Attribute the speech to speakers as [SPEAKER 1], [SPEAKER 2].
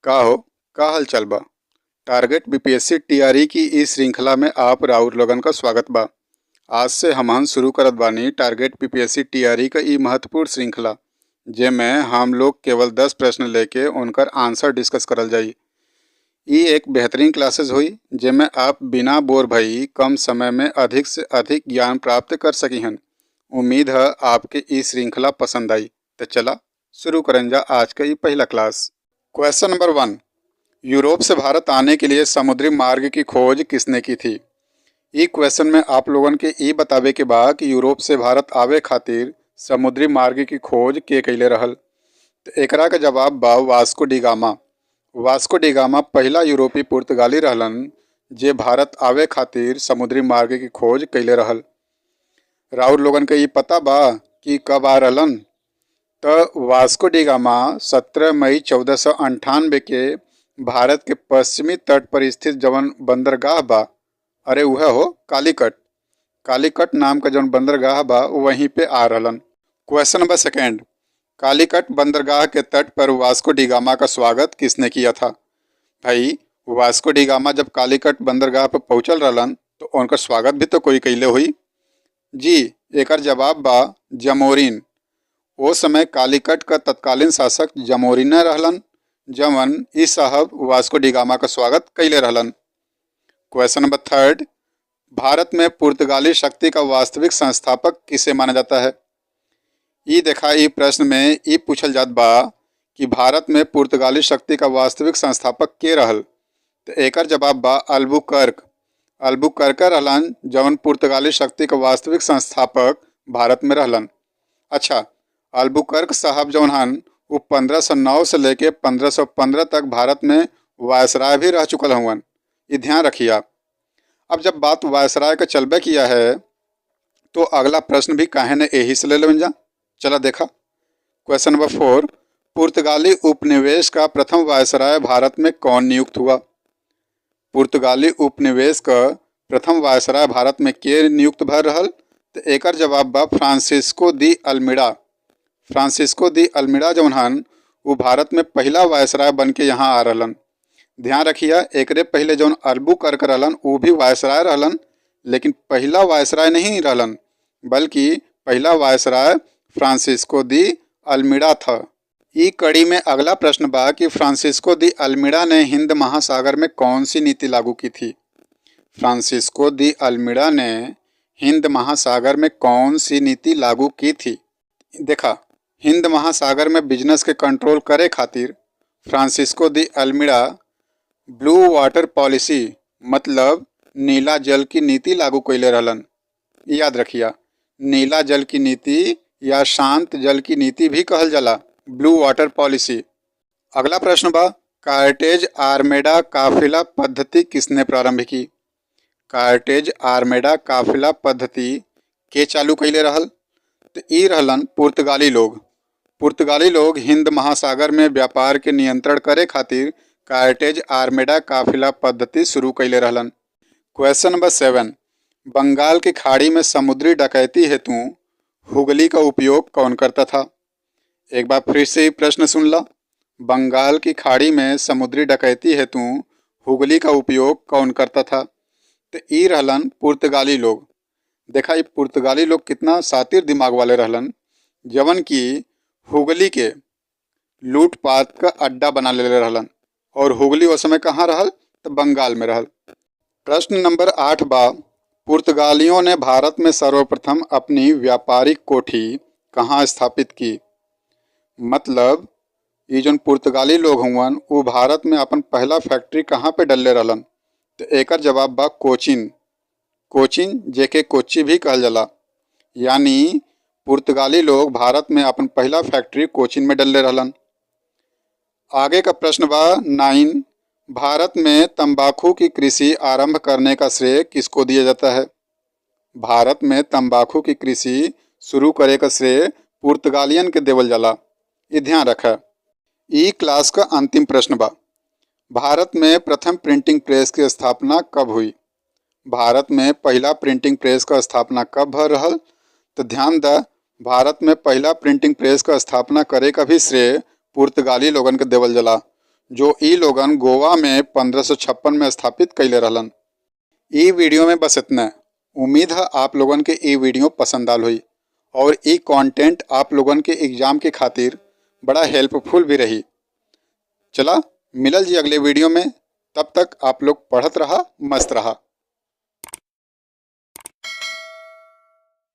[SPEAKER 1] का हो का हलचल बा। टारगेट बीपीएससी टीआरई की इस श्रृंखला में आप राउर लोगन का स्वागत बा। आज से हमहन शुरू करत बानी टारगेट बीपीएससी टीआरई का ई महत्वपूर्ण श्रृंखला, जेमें हम लोग केवल 10 प्रश्न लेके उनकर आंसर डिस्कस करल जाई। ई एक बेहतरीन क्लासेस हुई जेमें आप बिना बोर भई कम समय में अधिक से अधिक ज्ञान प्राप्त कर सकी हन। उम्मीद है आपके ई श्रृंखला पसंद आई। तो चला शुरू करें जा आज का ये पहला क्लास। क्वेश्चन नंबर 1, यूरोप से भारत आने के लिए समुद्री मार्ग की खोज किसने की थी। ई क्वेश्चन में आप लोगन के ई बतावे के बा कि यूरोप से भारत आवे खातिर समुद्री मार्ग की खोज के कैले रहल। तो एकरा का जवाब बा वास्को डी गामा। वास्को डी गामा पहला यूरोपी पुर्तगाली रहलन जे भारत आवे खातिर समुद्री मार्ग की खोज कैले रहल। राउर लोगन के ई पता बा कि कब आ रहलन। तो वास्को डी गामा 17 मई 1498 के भारत के पश्चिमी तट पर स्थित जवन बंदरगाह बा, अरे वह हो कालीकट। कालीकट नाम का जवन बंदरगाह बा वहीं पे आ रहलन। क्वेश्चन नंबर 2, कालीकट बंदरगाह के तट पर वास्को डी गामा का स्वागत किसने किया था। भाई वास्को डी गामा जब कालीकट बंदरगाह पर पहुंचल रहलन तो उनका स्वागत भी तो कोई कैले हुई जी। एकर जवाब बा जमोरिन। वो समय कालीकट का तत्कालीन शासक जमोरिन रहलन जवन इस साहब वास्को डी गामा का स्वागत कैले रहलन। क्वेश्चन नंबर 3, भारत में पुर्तगाली शक्ति का वास्तविक संस्थापक किसे माना जाता है। ई देखा ई प्रश्न में ई पूछल जात बा कि भारत में पुर्तगाली शक्ति का वास्तविक संस्थापक के रहल। तो एकर जवाब बा अल्बुकर्क। अल्बुकर्क रहलन जवन पुर्तगाली शक्ति का वास्तविक संस्थापक भारत में रहलन। अच्छा, अल्बुकर्क साहब जौन हन वो 1509 से लेके 1515 तक भारत में वायसराय भी रह चुकल हुवन। ये ध्यान रखिए। अब जब बात वायसराय का चलबे किया है तो अगला प्रश्न भी काहे ने यही से ले लेवन जा। चला देखा। क्वेश्चन नंबर 4, पुर्तगाली उपनिवेश का प्रथम वायसराय भारत में कौन नियुक्त हुआ। पुर्तगाली उपनिवेश का प्रथम वायसराय भारत में के नियुक्त भर रहल। तो एकर जवाब बा फ्रांसिस्को दी अल्मीड़ा। फ्रांसिस्को दी अल्मीड़ा जौन हन वो भारत में पहला वायसराय बन के यहाँ आ रहलन। ध्यान रखिए एकरे पहले जौन अल्बुकर्क रहलन वो भी वायसराय रहलन, लेकिन पहला वायसराय नहीं रहलन बल्कि पहला वायसराय फ्रांसिस्को दी अल्मीड़ा था। ई कड़ी में अगला प्रश्न बा कि फ्रांसिस्को दी अल्मीड़ा ने हिंद महासागर में कौन सी नीति लागू की थी। फ्रांसिस्को दी अल्मीड़ा ने हिंद महासागर में कौन सी नीति लागू की थी। देखा, हिंद महासागर में बिजनेस के कंट्रोल करे खातिर Francisco de Almeida blue water policy मतलब नीला जल की नीति लागू कैले रहलन। याद रखिए, नीला जल की नीति या शांत जल की नीति भी कहल जाला ब्लू वाटर पॉलिसी। अगला प्रश्न बा कार्टेज आर्मेडा काफिला पद्धति किसने प्रारंभ की। कार्टेज आर्मेडा काफिला पद्धति के चालू कैले रहल। तो ई रहलन पुर्तगाली लोग। पुर्तगाली लोग हिंद महासागर में व्यापार के नियंत्रण करे खातिर कार्टेज आर्मेडा काफिला पद्धति शुरू कैले रहलन। क्वेश्चन नंबर 7, बंगाल की खाड़ी में समुद्री डकैती हेतु हुगली का उपयोग कौन करता था। एक बार फिर से ही प्रश्न सुन ला। बंगाल की खाड़ी में समुद्री डकैती हेतु हुगली का उपयोग कौन करता था। तो ई रहलन पुर्तगाली लोग। देखा ये पुर्तगाली लोग कितना सातिर दिमाग वाले रहलन जवन की हुगली के लूटपाट का अड्डा बना ले रहलन। और हुगली उस समय कहाँ रहल तो बंगाल में रहल। प्रश्न नंबर 8 बा पुर्तगालियों ने भारत में सर्वप्रथम अपनी व्यापारिक कोठी कहाँ स्थापित की। मतलब ये जो पुर्तगाली लोग हुवन वो भारत में अपन पहला फैक्ट्री कहाँ पे डलले रहलन। तो एकर जवाब बा कोचिन। कोचिन जेके कोच्चि भी कहल जाला। यानी पुर्तगाली लोग भारत में अपन पहला फैक्ट्री कोचिन में डलले रहलन। आगे का प्रश्न बा 9, भारत में तंबाकू की कृषि आरंभ करने का श्रेय किसको दिया जाता है। भारत में तंबाकू की कृषि शुरू करे का श्रेय पुर्तगालियन के देवल जाला। ये ध्यान रखा। ई क्लास का अंतिम प्रश्न बा भारत में प्रथम प्रिंटिंग प्रेस की स्थापना कब हुई। भारत में पहला प्रिंटिंग प्रेस का स्थापना कब भर रहल। तो ध्यान द भारत में पहला प्रिंटिंग प्रेस का स्थापना करे का भी श्रेय पुर्तगाली लोगन के देवल जला जो ई लोगन गोवा में 1556 में स्थापित कैले रहलन। ई वीडियो में बस इतना। उम्मीद है आप लोगन के ई वीडियो पसंद आल हुई और ई कंटेंट आप लोगन के एग्जाम के खातिर बड़ा हेल्पफुल भी रही। चला मिलल जी अगले वीडियो में, तब तक आप लोग पढ़त रहा, मस्त रहा।